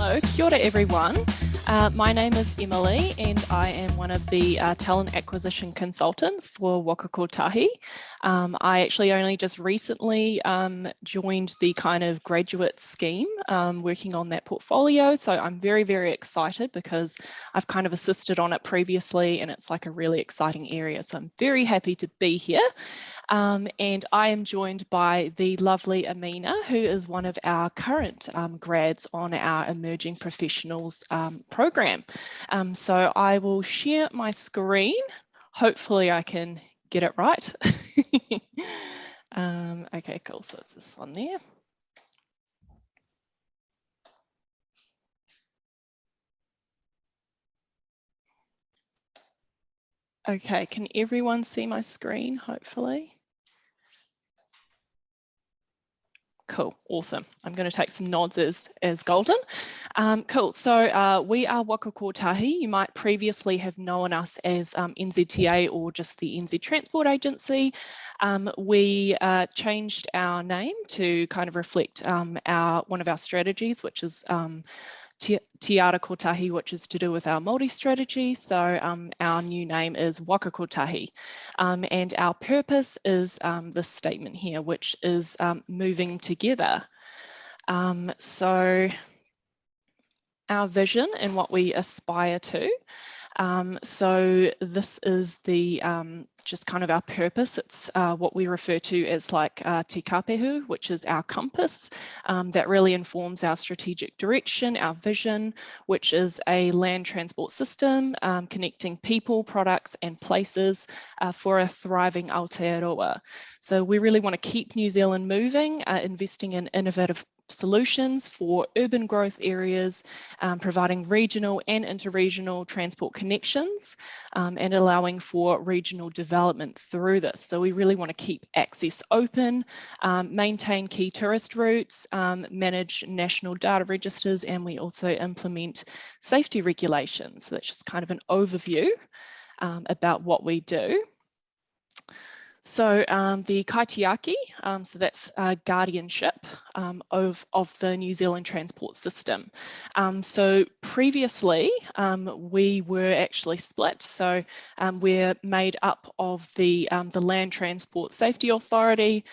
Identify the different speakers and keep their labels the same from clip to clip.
Speaker 1: Hello, kia ora everyone. My name is Emily and I am one of the talent acquisition consultants for Waka Kotahi. I actually only just recently joined the kind of graduate scheme working on that portfolio. So I'm very, very excited because I've kind of assisted on it previously and it's like a really exciting area. So I'm very happy to be here. And I am joined by the lovely Amina, who is one of our current grads on our Emerging Professionals program. So I will share my screen. Hopefully I can get it right. Okay, cool. So it's this one there. Okay, can everyone see my screen, hopefully? Cool, awesome. I'm going to take some nods as golden. Cool, so we are Waka Kotahi. You might previously have known us as NZTA or just the NZ Transport Agency. We changed our name to kind of reflect one of our strategies, which is Te Ara Kotahi, which is to do with our Māori strategy. So our new name is Waka Kotahi. And our purpose is this statement here, which is moving together. So our vision and what we aspire to. So this is the just kind of our purpose. It's what we refer to as like te kapehu, which is our compass that really informs our strategic direction, our vision, which is a land transport system connecting people, products and places for a thriving Aotearoa. So we really want to keep New Zealand moving, investing in innovative solutions for urban growth areas, providing regional and interregional transport connections and allowing for regional development through this. So we really want to keep access open, maintain key tourist routes, manage national data registers, and we also implement safety regulations. So that's just kind of an overview about what we do. So the kaitiaki, so that's guardianship of the New Zealand transport system. So previously we were actually split. So we're made up of the Land Transport Safety Authority,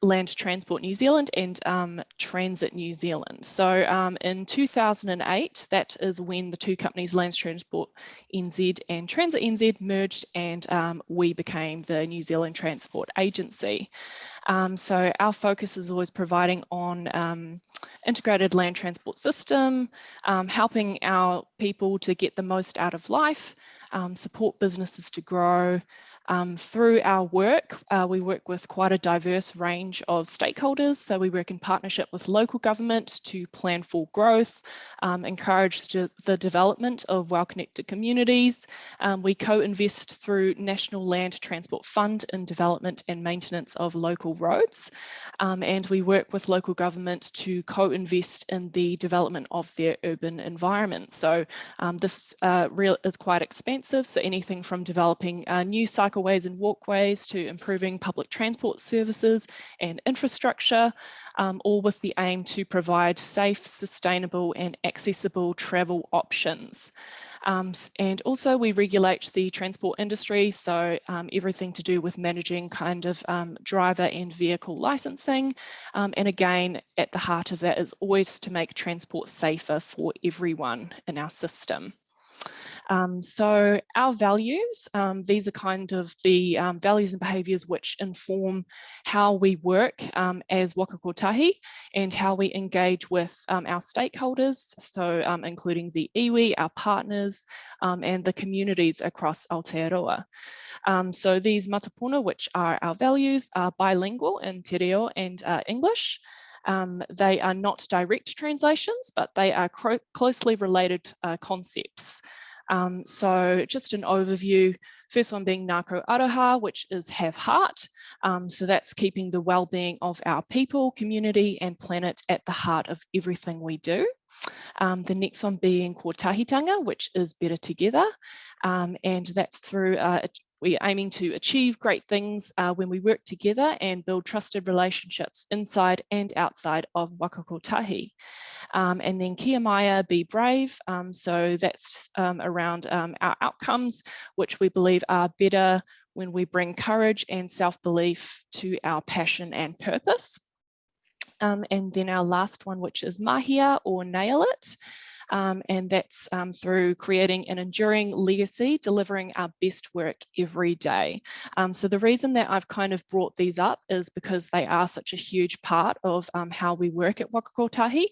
Speaker 1: Land Transport New Zealand and Transit New Zealand. So in 2008, that is when the two companies, Land Transport NZ and Transit NZ, merged and we became the New Zealand Transport Agency. So our focus is always providing on integrated land transport system, helping our people to get the most out of life, support businesses to grow. Through our work, we work with quite a diverse range of stakeholders. So we work in partnership with local government to plan for growth, encourage the development of well-connected communities. We co-invest through National Land Transport Fund in development and maintenance of local roads. And we work with local government to co-invest in the development of their urban environment. So this is quite expensive. So anything from developing new cycleways and walkways to improving public transport services and infrastructure, all with the aim to provide safe, sustainable and accessible travel options. And also we regulate the transport industry, so everything to do with managing kind of driver and vehicle licensing. And again, at the heart of that is always to make transport safer for everyone in our system. So our values, these are kind of the values and behaviours which inform how we work as Waka Kotahi and how we engage with our stakeholders, so including the iwi, our partners, and the communities across Aotearoa. So these matapuna, which are our values, are bilingual in te reo and English. They are not direct translations, but they are closely related concepts. So just an overview, first one being Ngāko Aroha, which is have heart. So that's keeping the well-being of our people, community and planet at the heart of everything we do. The next one being Kotahitanga, which is better together. And that's through We're aiming to achieve great things when we work together and build trusted relationships inside and outside of waka kotahi. And then kia maia, be brave. So that's around our outcomes, which we believe are better when we bring courage and self-belief to our passion and purpose. And then our last one, which is mahia or nail it. And that's through creating an enduring legacy, delivering our best work every day. So the reason that I've kind of brought these up is because they are such a huge part of how we work at Waka Kotahi.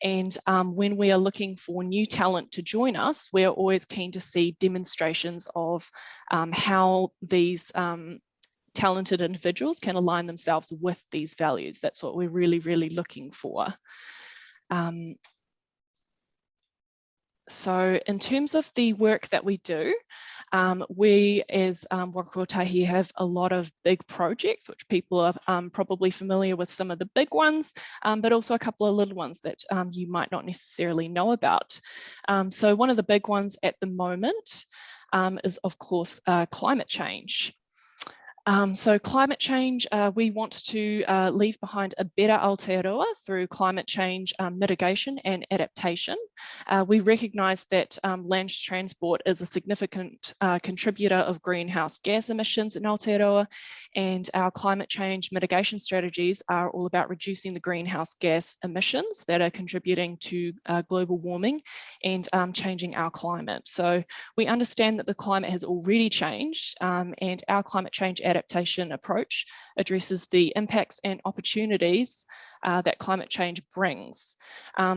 Speaker 1: And when we are looking for new talent to join us, we're always keen to see demonstrations of how these talented individuals can align themselves with these values. That's what we're really, really looking for. So in terms of the work that we do, we as Waka Kotahi have a lot of big projects, which people are probably familiar with some of the big ones, but also a couple of little ones that you might not necessarily know about. So one of the big ones at the moment is, of course, climate change. So climate change, we want to leave behind a better Aotearoa through climate change mitigation and adaptation. We recognise that land transport is a significant contributor of greenhouse gas emissions in Aotearoa, and our climate change mitigation strategies are all about reducing the greenhouse gas emissions that are contributing to global warming and changing our climate. So we understand that the climate has already changed, and our climate change adaptation approach addresses the impacts and opportunities that climate change brings.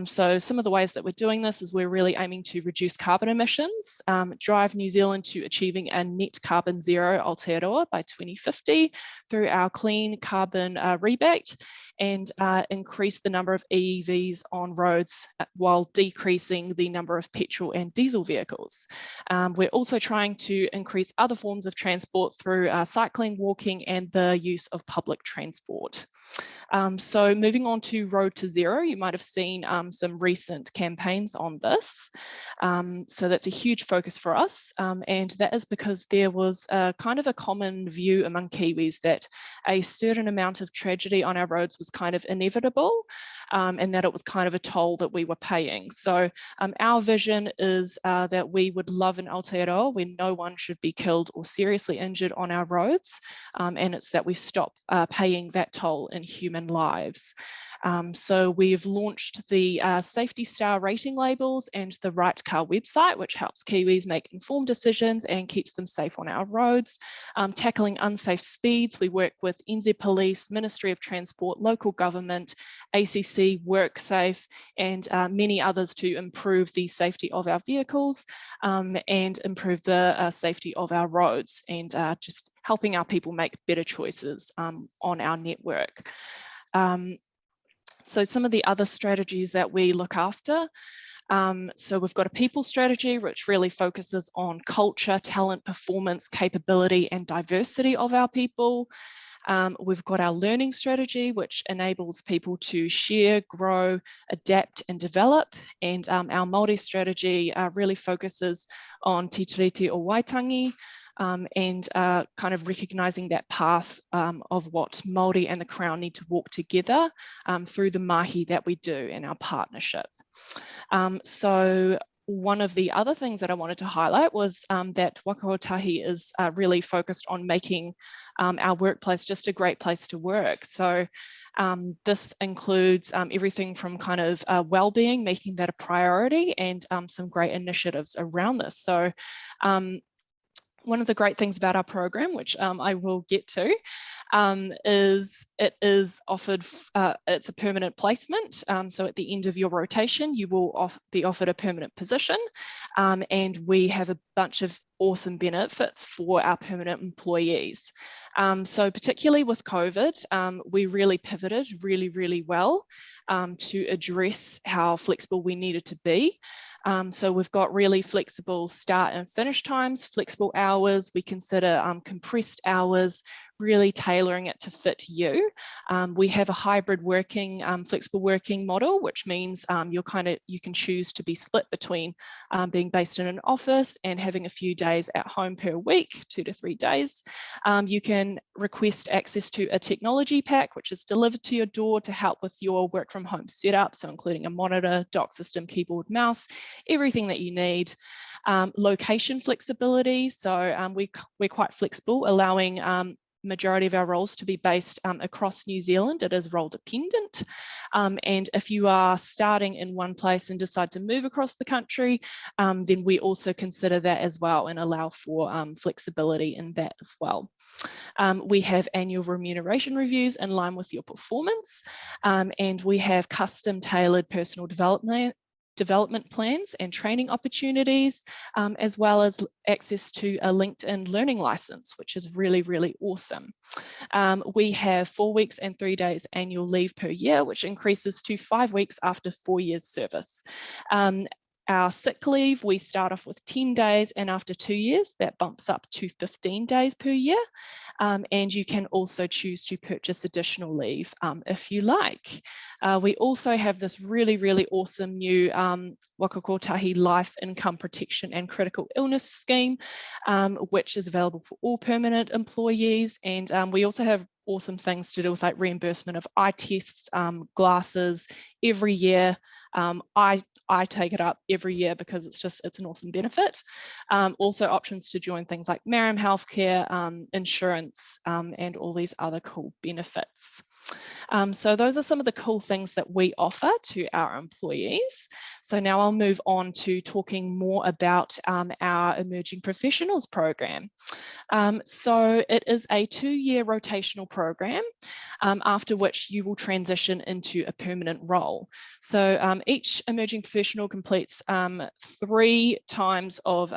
Speaker 1: So some of the ways that we're doing this is we're really aiming to reduce carbon emissions, drive New Zealand to achieving a net carbon zero Aotearoa by 2050 through our clean carbon rebate, and increase the number of EVs on roads while decreasing the number of petrol and diesel vehicles. We're also trying to increase other forms of transport through cycling, walking, and the use of public transport. So moving on to Road to Zero, you might have seen some recent campaigns on this. So that's a huge focus for us. And that is because there was kind of a common view among Kiwis that a certain amount of tragedy on our roads was kind of inevitable, and that it was kind of a toll that we were paying. So our vision is that we would love an Aotearoa where no one should be killed or seriously injured on our roads, and it's that we stop paying that toll in human lives. So we've launched the Safety Star rating labels and the Right Car website, which helps Kiwis make informed decisions and keeps them safe on our roads. Tackling unsafe speeds, we work with NZ Police, Ministry of Transport, local government, ACC, WorkSafe, and many others to improve the safety of our vehicles and improve the safety of our roads, and just helping our people make better choices on our network. So some of the other strategies that we look after. So we've got a people strategy, which really focuses on culture, talent, performance, capability, and diversity of our people. We've got our learning strategy, which enables people to share, grow, adapt, and develop. And our Māori strategy really focuses on Te Tiriti o Waitangi, and kind of recognising that path of what Māori and the Crown need to walk together through the mahi that we do in our partnership. So one of the other things that I wanted to highlight was that Waka Kotahi is really focused on making our workplace just a great place to work. So this includes everything from kind of well-being, making that a priority, and some great initiatives around this. So one of the great things about our program, which I will get to, is it is offered, it's a permanent placement. So at the end of your rotation, you will be offered a permanent position, and we have a bunch of awesome benefits for our permanent employees. So particularly with COVID, we really pivoted really well to address how flexible we needed to be. So we've got really flexible start and finish times, flexible hours. We consider compressed hours, really tailoring it to fit you. We have a hybrid working, flexible working model, which means you can choose to be split between being based in an office and having a few days at home per week, 2 to 3 days. You can request access to a technology pack, which is delivered to your door to help with your work from home setup, so including a monitor, dock system, keyboard, mouse, everything that you need. Location flexibility, so we're quite flexible, allowing majority of our roles to be based across New Zealand. It is role dependent. And if you are starting in one place and decide to move across the country, then we also consider that as well and allow for flexibility in that as well. We have annual remuneration reviews in line with your performance, and we have custom tailored personal development plans and training opportunities, as well as access to a LinkedIn learning license, which is really, really awesome. We have 4 weeks and 3 days annual leave per year, which increases to 5 weeks after 4 years service. Our sick leave, we start off with 10 days, and after 2 years, that bumps up to 15 days per year. And you can also choose to purchase additional leave if you like. We also have this really, really awesome new Waka Kotahi Life Income Protection and Critical Illness Scheme, which is available for all permanent employees. And we also have awesome things to do with like reimbursement of eye tests, glasses every year. I take it up every year because it's an awesome benefit. Also options to join things like Maram Healthcare, insurance, and all these other cool benefits. So those are some of the cool things that we offer to our employees. So now I'll move on to talking more about our Emerging Professionals program. So it is a 2-year rotational program, after which you will transition into a permanent role. So each emerging professional completes 3 times of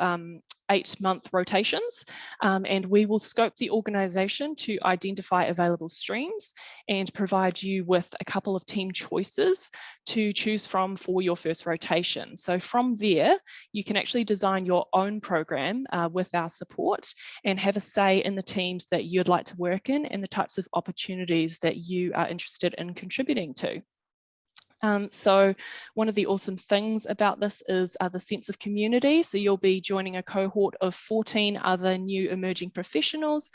Speaker 1: 8-month rotations, and we will scope the organisation to identify available streams and provide you with a couple of team choices to choose from for your first rotation. So from there, you can actually design your own program with our support and have a say in the teams that you'd like to work in and the types of opportunities that you are interested in contributing to. So one of the awesome things about this is the sense of community. So you'll be joining a cohort of 14 other new emerging professionals,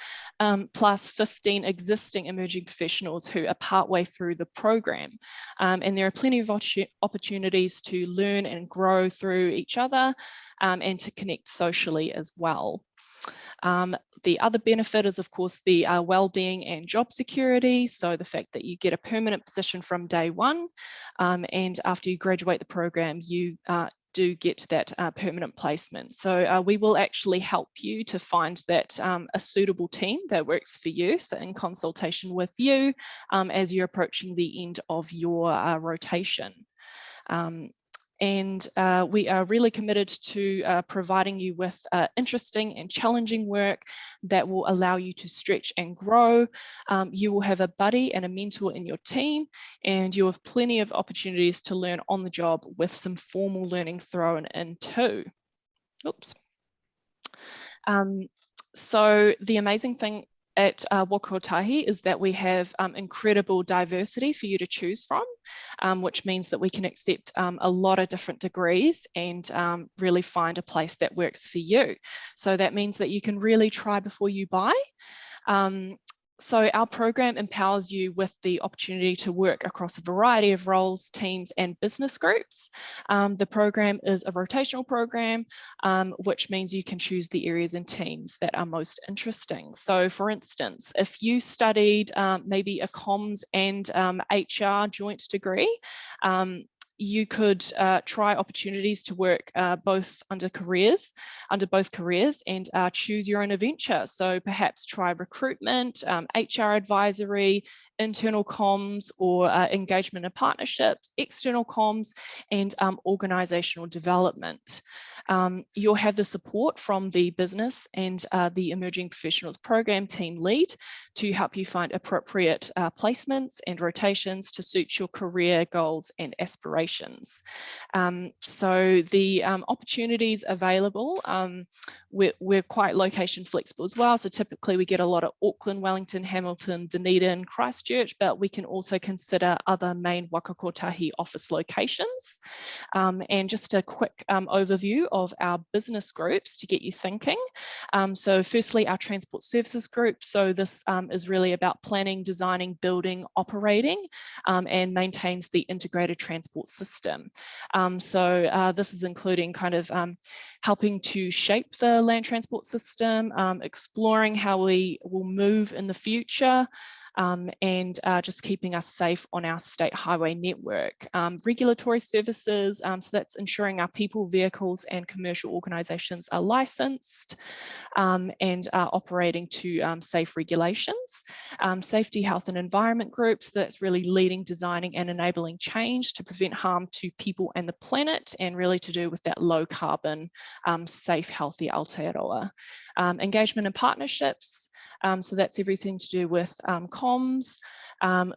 Speaker 1: plus 15 existing emerging professionals who are partway through the program. And there are plenty of opportunities to learn and grow through each other, and to connect socially as well. The other benefit is, of course, the well-being and job security. So the fact that you get a permanent position from day one, and after you graduate the program, you do get that permanent placement. So we will actually help you to find that a suitable team that works for you. So in consultation with you as you're approaching the end of your rotation. And we are really committed to providing you with interesting and challenging work that will allow you to stretch and grow. You will have a buddy and a mentor in your team, and you have plenty of opportunities to learn on the job with some formal learning thrown in too. Oops. So the amazing thing at Waka Kotahi is that we have incredible diversity for you to choose from, which means that we can accept a lot of different degrees and really find a place that works for you. So that means that you can really try before you buy. So our program empowers you with the opportunity to work across a variety of roles, teams, and business groups. The program is a rotational program, which means you can choose the areas and teams that are most interesting. So for instance, if you studied maybe a comms and HR joint degree, you could try opportunities to work both both careers and choose your own adventure. So perhaps try recruitment, HR advisory, internal comms, or engagement and partnerships, external comms, and organizational development. You'll have the support from the business and the Emerging Professionals Program team lead to help you find appropriate placements and rotations to suit your career goals and aspirations. locations. So the opportunities available, we're quite location flexible as well. So typically we get a lot of Auckland, Wellington, Hamilton, Dunedin, Christchurch, but we can also consider other main Waka Kotahi office locations. And just a quick overview of our business groups to get you thinking. So firstly, our transport services group. So this is really about planning, designing, building, operating, and maintains the integrated transport system. So this is including kind of helping to shape the land transport system, exploring how we will move in the future, and just keeping us safe on our state highway network. Regulatory services, so that's ensuring our people, vehicles and commercial organisations are licensed and are operating to safe regulations. Safety, health and environment groups, so that's really leading, designing and enabling change to prevent harm to people and the planet, and really to do with that low carbon, safe, healthy Aotearoa. Engagement and partnerships, so that's everything to do with comms,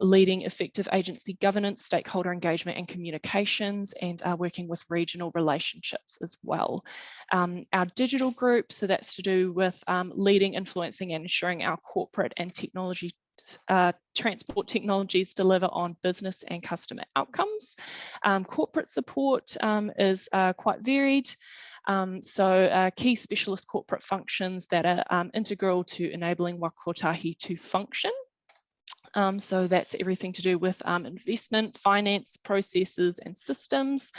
Speaker 1: leading effective agency governance, stakeholder engagement and communications, and working with regional relationships as well. Our digital group, so that's to do with leading, influencing and ensuring our corporate and technology transport technologies deliver on business and customer outcomes. Corporate support is quite varied. So key specialist corporate functions that are integral to enabling Waka Kotahi to function. So that's everything to do with investment, finance, processes and systems,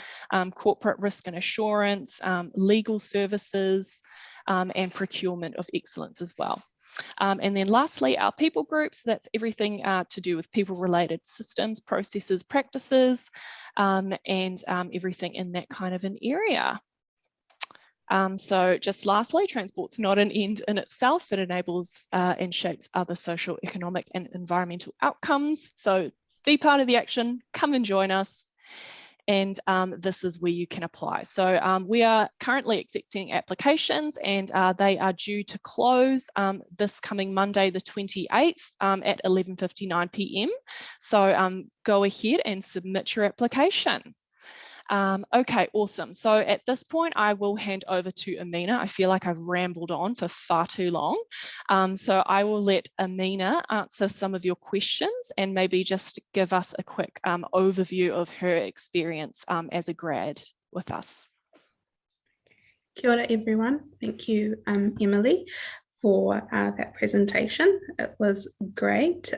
Speaker 1: corporate risk and assurance, legal services, and procurement of excellence as well. And then lastly, our people groups, that's everything to do with people-related systems, processes, practices, and everything in that kind of an area. So just lastly, transport's not an end in itself. It enables and shapes other social, economic and environmental outcomes. So be part of the action, come and join us. And this is where you can apply. So we are currently accepting applications and they are due to close this coming Monday, the 28th at 11:59 p.m. So go ahead and submit your application. Okay, awesome. So at this point, I will hand over to Amina. I feel like I've rambled on for far too long. So I will let Amina answer some of your questions and maybe just give us a quick overview of her experience as a grad with us.
Speaker 2: Kia ora, everyone. Thank you, Emily, for that presentation. It was great.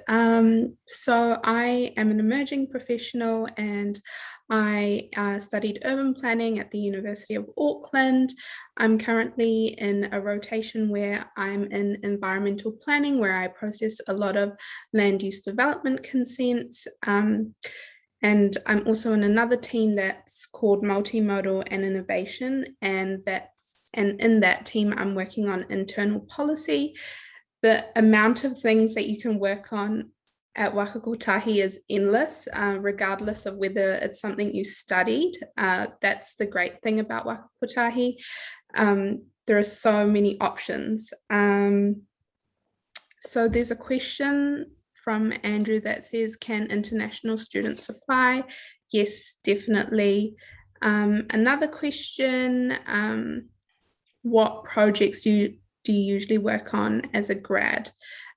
Speaker 2: So I am an emerging professional and I studied urban planning at the University of Auckland. I'm currently in a rotation where I'm in environmental planning, where I process a lot of land use development consents. And I'm also in another team that's called Multimodal and Innovation, and in that team, I'm working on internal policy. The amount of things that you can work on at Waka Kotahi is endless, regardless of whether it's something you studied. That's the great thing about Waka Kotahi. There are so many options. So there's a question from Andrew that says, can international students apply? Yes, definitely. Another question, what projects do you usually work on as a grad?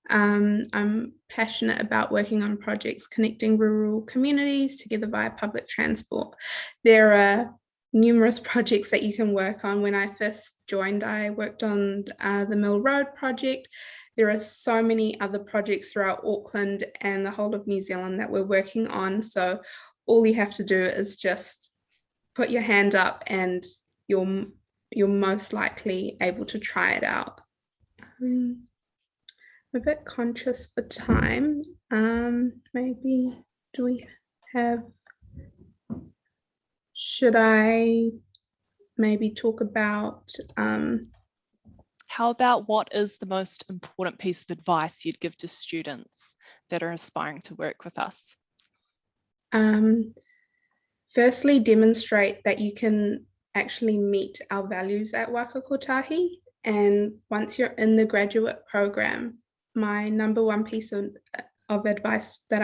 Speaker 2: I'm passionate about working on projects connecting rural communities together via public transport. There are numerous projects that you can work on. When I first joined, I worked on the Mill Road project. There are so many other projects throughout Auckland and the whole of New Zealand that we're working on. So all you have to do is just put your hand up and you're most likely able to try it out. I'm a bit conscious for time. Maybe do we have, should I maybe talk about
Speaker 1: how about what is the most important piece of advice you'd give to students that are aspiring to work with us?
Speaker 2: Firstly, demonstrate that you can actually meet our values at Waka Kotahi. And once you're in the graduate program, my number one piece of advice that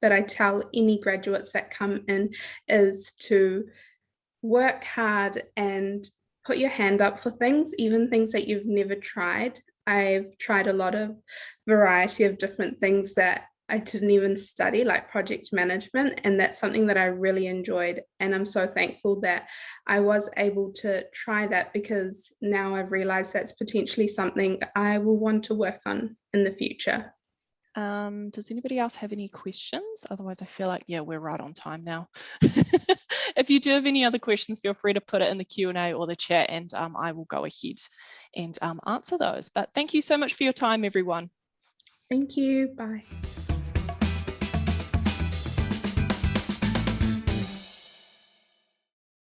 Speaker 2: that I tell any graduates that come in is to work hard and put your hand up for things, even things that you've never tried. I've tried a lot of variety of different things that I didn't even study, like project management, and that's something that I really enjoyed. And I'm so thankful that I was able to try that, because now I've realized that's potentially something I will want to work on in the future.
Speaker 1: Does anybody else have any questions? Otherwise, I feel like, yeah, we're right on time now. If you do have any other questions, feel free to put it in the Q&A or the chat, and I will go ahead and answer those. But thank you so much for your time, everyone.
Speaker 2: Thank you. Bye.